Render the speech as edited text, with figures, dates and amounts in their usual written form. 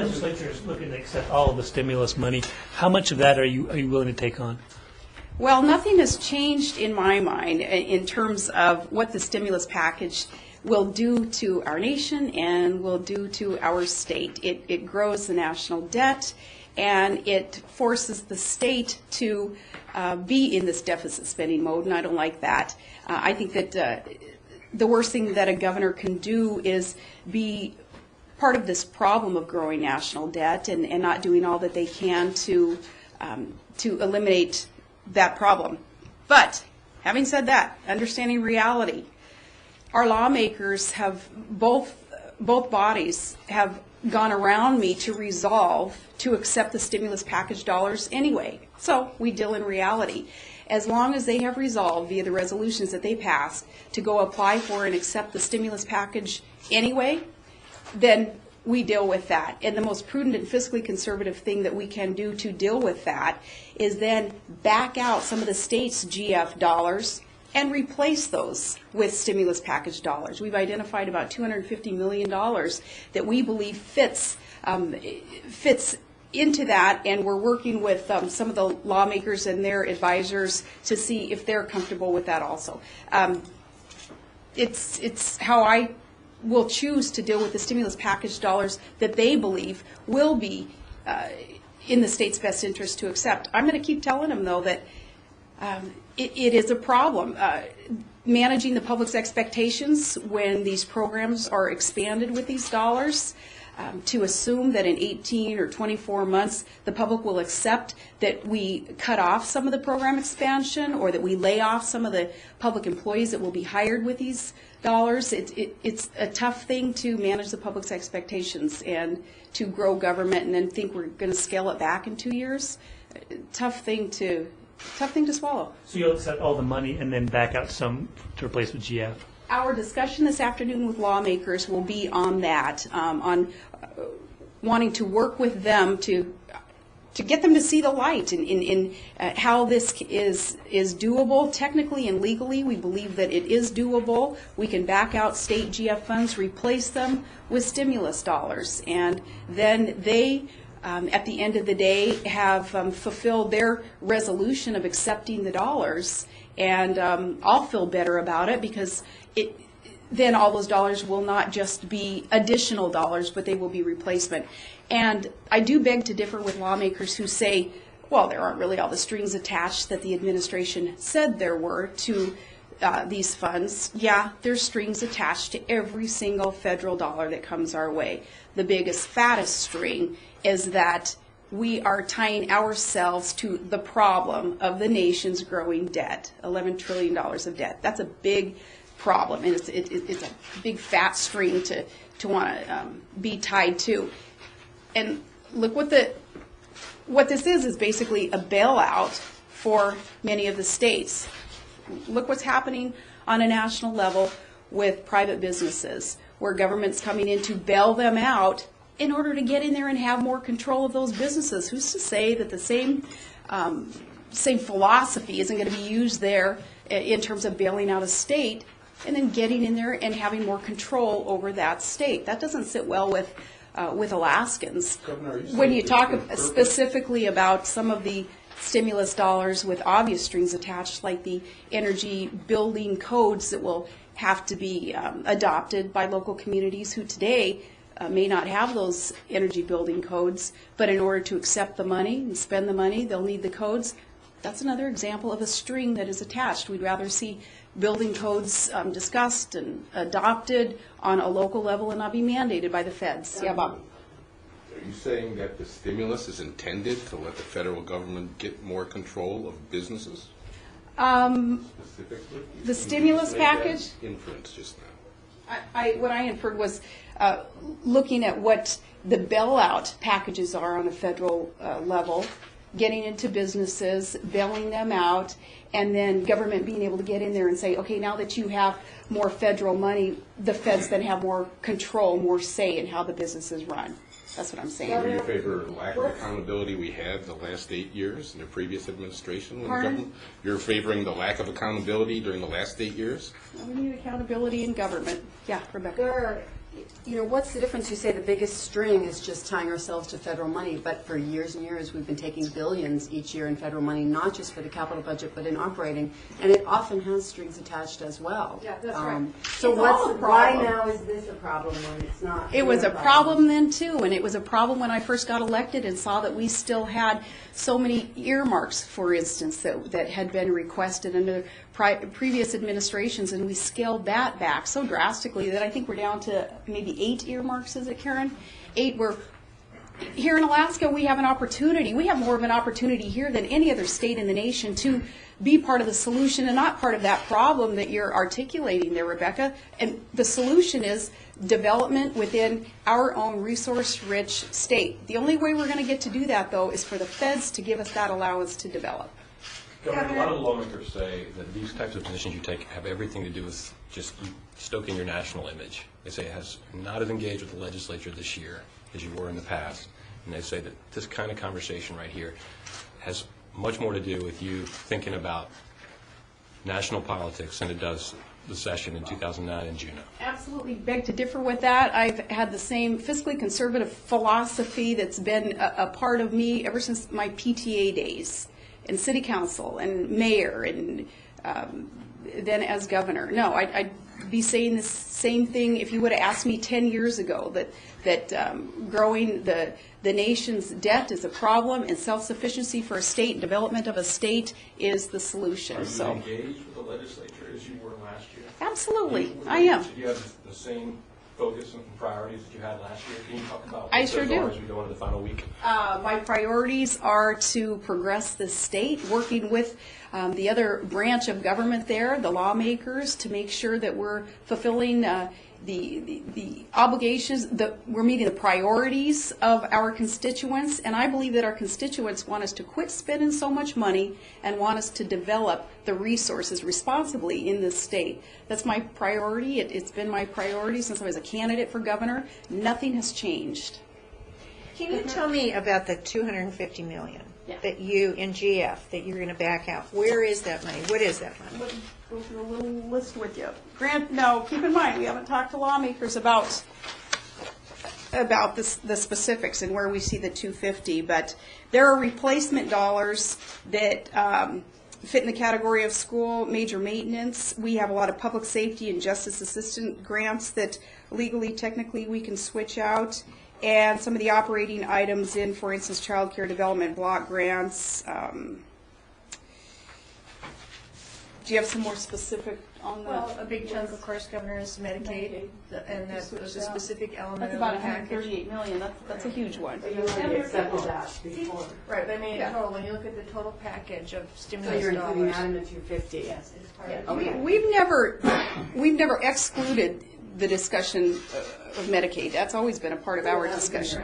legislature is looking to accept all of the stimulus money. How much of that are you willing to take on? Well, nothing has changed in my mind in terms of what the stimulus package will do to our nation and will do to our state. It grows the national debt, and it forces the state to be in this deficit spending mode, and I don't like that. I think that the worst thing that a governor can do is be part of this problem of growing national debt and not doing all that they can to eliminate that problem. But having said that, understanding reality, our lawmakers have both bodies have gone around me to resolve to accept the stimulus package dollars anyway. So we deal in reality. As long as they have resolved via the resolutions that they passed to go apply for and accept the stimulus package anyway, then we deal with that. And the most prudent and fiscally conservative thing that we can do to deal with that is then back out some of the state's GF dollars and replace those with stimulus package dollars. We've identified about $250 million that we believe fits into that, and we're working with some of the lawmakers and their advisors to see if they're comfortable with that also. It's how I will choose to deal with the stimulus package dollars that they believe will be in the state's best interest to accept. I'm going to keep telling them, though, that it is a problem. Managing the public's expectations when these programs are expanded with these dollars, to assume that in 18 or 24 months the public will accept that we cut off some of the program expansion or that we lay off some of the public employees that will be hired with these dollars. It's a tough thing to manage the public's expectations and to grow government and then think we're going to scale it back in 2 years. Tough thing to swallow. So you'll accept all the money and then back out some to replace with GF? Our discussion this afternoon with lawmakers will be on that, on wanting to work with them to get them to see the light in how this is doable technically and legally. We believe that it is doable. We can back out state GF funds, replace them with stimulus dollars, and then they at the end of the day have fulfilled their resolution of accepting the dollars, and I'll feel better about it because then all those dollars will not just be additional dollars, but they will be replacement. And I do beg to differ with lawmakers who say, well, there aren't really all the strings attached that the administration said there were to these funds. Yeah, there's strings attached to every single federal dollar that comes our way. The biggest, fattest string is that we are tying ourselves to the problem of the nation's growing debt, $11 trillion of debt. That's a big problem, and it's a big fat string to want to be tied to. And look, what this is basically a bailout for many of the states. Look what's happening on a national level with private businesses, where government's coming in to bail them out in order to get in there and have more control of those businesses. Who's to say that the same philosophy isn't going to be used there in terms of bailing out a state and then getting in there and having more control over that state? That doesn't sit well with Alaskans. Governor, when you talk specifically about some of the stimulus dollars with obvious strings attached, like the energy building codes that will have to be adopted by local communities who today may not have those energy building codes, but in order to accept the money and spend the money, they'll need the codes. That's another example of a string that is attached. We'd rather see building codes discussed and adopted on a local level and not be mandated by the feds. Yeah, Bob. Are you saying that the stimulus is intended to let the federal government get more control of businesses? Specifically? The stimulus package? Inference just now. What I inferred was looking at what the bailout packages are on a federal level, getting into businesses, bailing them out, and then government being able to get in there and say, okay, now that you have more federal money, the feds then have more control, more say in how the businesses run. That's what I'm saying. Are you in favor of the lack of accountability we had the last 8 years in the previous administration? Pardon? You're favoring the lack of accountability during the last 8 years? We need accountability in government. Yeah, Rebecca. You know, what's the difference? You say the biggest string is just tying ourselves to federal money, but for years and years we've been taking billions each year in federal money, not just for the capital budget, but in operating, and it often has strings attached as well. Yeah, that's right. So It's all a why problem. now is this a problem when it's not? It was a problem then too, and it was a problem when I first got elected and saw that we still had so many earmarks, for instance, that had been requested under previous administrations, and we scaled that back so drastically that I think we're down to maybe 8 earmarks, is it, Karen? 8 were. Here in Alaska, we have an opportunity. We have more of an opportunity here than any other state in the nation to be part of the solution and not part of that problem that you're articulating there, Rebecca. And the solution is development within our own resource-rich state. The only way we're going to get to do that, though, is for the feds to give us that allowance to develop. Governor, a lot of the lawmakers say that these types of positions you take have everything to do with just stoking your national image. They say it has not as engaged with the legislature this year as you were in the past. And they say that this kind of conversation right here has much more to do with you thinking about national politics than it does the session in 2009 in Juneau. Absolutely beg to differ with that. I've had the same fiscally conservative philosophy that's been a part of me ever since my PTA days, and city council, and mayor, and then as governor. No, I'd be saying the same thing if you would have asked me 10 years ago, that growing the nation's debt is a problem and self-sufficiency for a state and development of a state is the solution. Are you So engaged with the legislature as you were last year? absolutely, I am. Do you have the same focus and priorities that you had last year? Can you talk about I what sure those do. are as we go into the final week? My priorities are to progress the state, working with the other branch of government there, the lawmakers, to make sure that we're fulfilling the obligations, that we're meeting the priorities of our constituents. And I believe that our constituents want us to quit spending so much money and want us to develop the resources responsibly in this state. That's my priority. It's been my priority since I was a candidate for governor. Nothing has changed. Can you tell me about the $250 million that you, in GF, that you're going to back out? Where is that money? What is that money? Go through a little list with you. Grant, no, keep in mind, we haven't talked to lawmakers about the specifics and where we see the 250, but there are replacement dollars that fit in the category of school, major maintenance. We have a lot of public safety and justice assistant grants that legally, technically, we can switch out. And some of the operating items in, for instance, child care development block grants. Do you have some more specific on the? Well, a big chunk, of course, Governor, is Medicaid, and that was a specific element That's of about the package. 138 million. That's a huge one. But you already accepted that before. Right, but I mean, Yeah. in total, when you look at the total package of So stimulus you're including dollars. that in the 250? Yes, it is part Yeah. of it. Okay. We've never excluded the discussion of Medicaid. That's always been a part of our discussion.